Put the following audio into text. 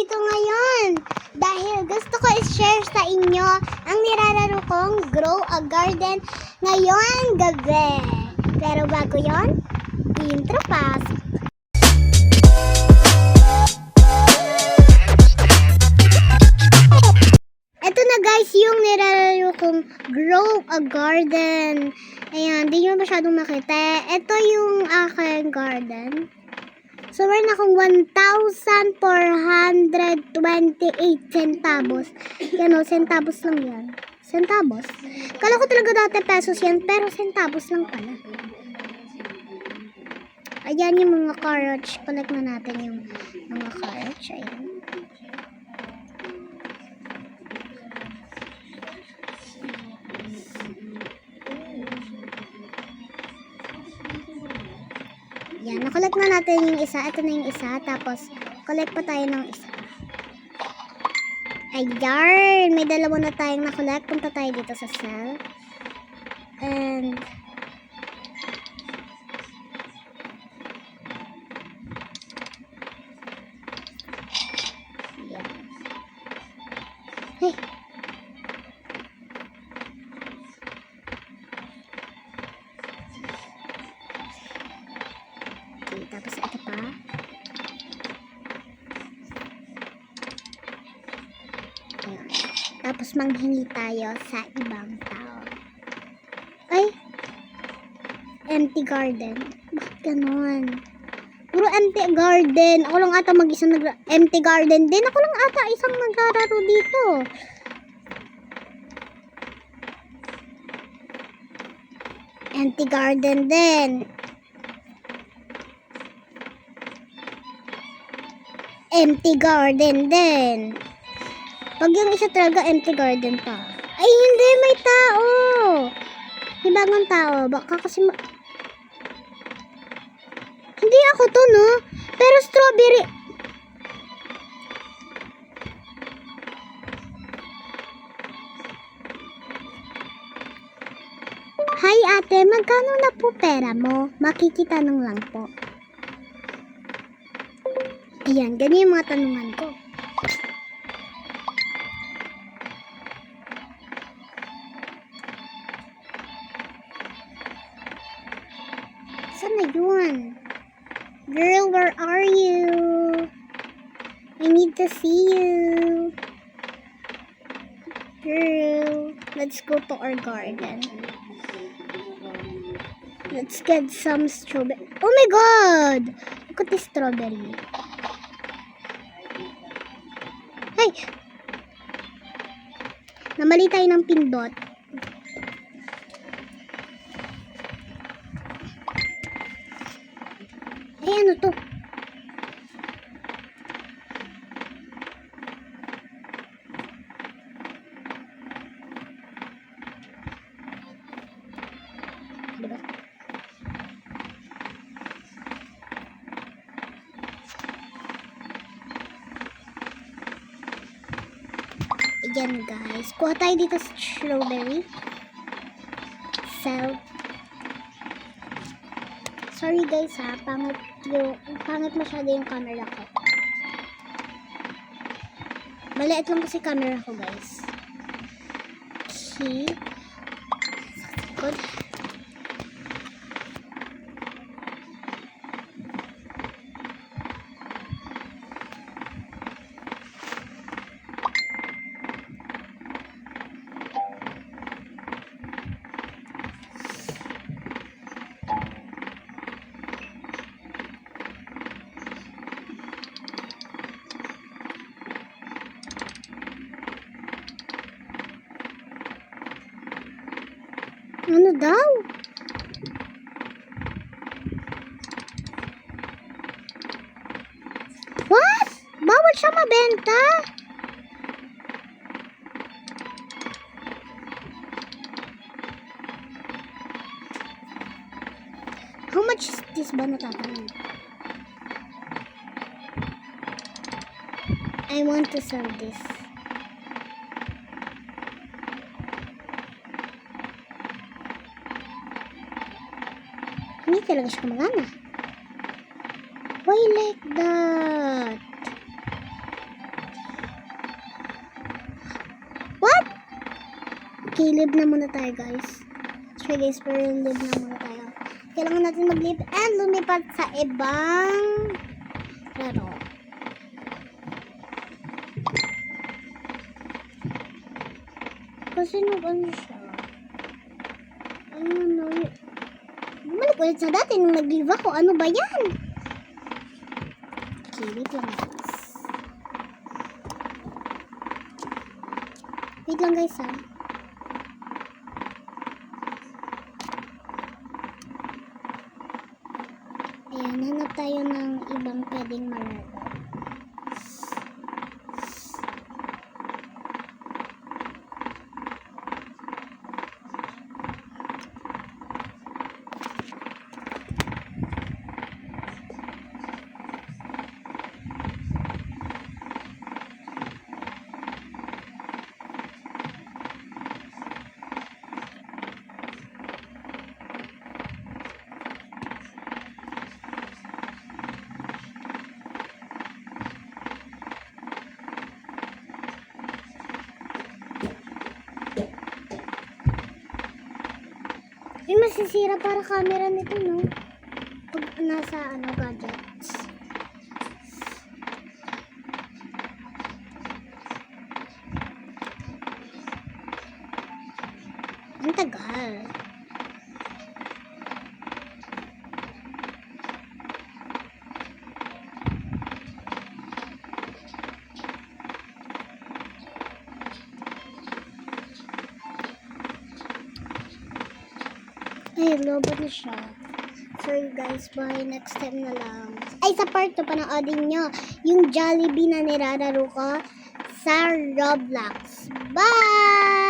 dito ngayon dahil gusto ko i-share sa inyo ang nilalaro kong Grow a Garden ngayon gabi. Pero bago yon, intro pasok. Ito na guys yung nilalaro kong Grow a Garden. Ayan, di nyo masyadong makita. Ito yung aking garden. So, meron akong 1,428 centavos. Yan o, centavos lang yan. Centavos? Kala ko talaga dati pesos yan, pero centavos lang pala. Ayan yung mga carrots. Collect na natin yung mga carrots. Ayan. Yan, na-collect na natin yung isa. Ito na yung isa. Tapos, collect pa tayo ng isa. Ayan! May dalawa na tayong na-collect. Punta tayo dito sa cell. And, yan. Hey! Okay, tapos ito pa. Ayan. Tapos manghingi tayo sa ibang tao. Ay! Empty garden. Bakit ganon? Puro empty garden. Ako lang ata mag-isang empty garden din. Ako lang ata isang naglalaro dito. Empty garden din. Empty garden din. Pag yung isa talaga empty garden pa. Ay, hindi. May tao. May bagong tao. Baka kasi hindi ako to, no? Pero strawberry. Hi, ate. Magkano na po pera mo? Makikitanong lang po. Ayan, ganyan yung mga tanungan ko. Saan na yun? Girl, where are you? I need to see you. Girl, let's go to our garden. Let's get some strawberry. Oh my god! Look at this strawberry. Ay! Namali tayo ng pindot. Ay, ano to? Diba? Ayan guys. Kuha tayo dito sa strawberry. So, sorry guys ha. Pangit masyado yung camera ko. Maliit lang kasi camera ko guys. Okay. Good. Ano daw? What? Bawal siya mabenta? How much is this ba natatanong? I want to sell this. Hindi talaga siya kumagana. Why like that? Okay, live na muna tayo, guys. Sure, guys, pero live na muna tayo. Kailangan natin mag-live and lumipat sa ibang laro. Kasi ano siya. Ano, bumalik ulit sa dati nung nag-live ako. Ano ba yan? Okay, wait lang, guys. Wait lang, guys, ha. Ayan, hanap tayo ng ibang pwedeng malaro. Ay, masisira para camera nito, no? Pag nasa, gadgets. Ang tagal. Ay, lobot na siya. Sorry guys, bye. Next time na lang. Ay, sa part 2 panoodin nyo yung Jollibee na nilalaro ko sa Roblox. Bye!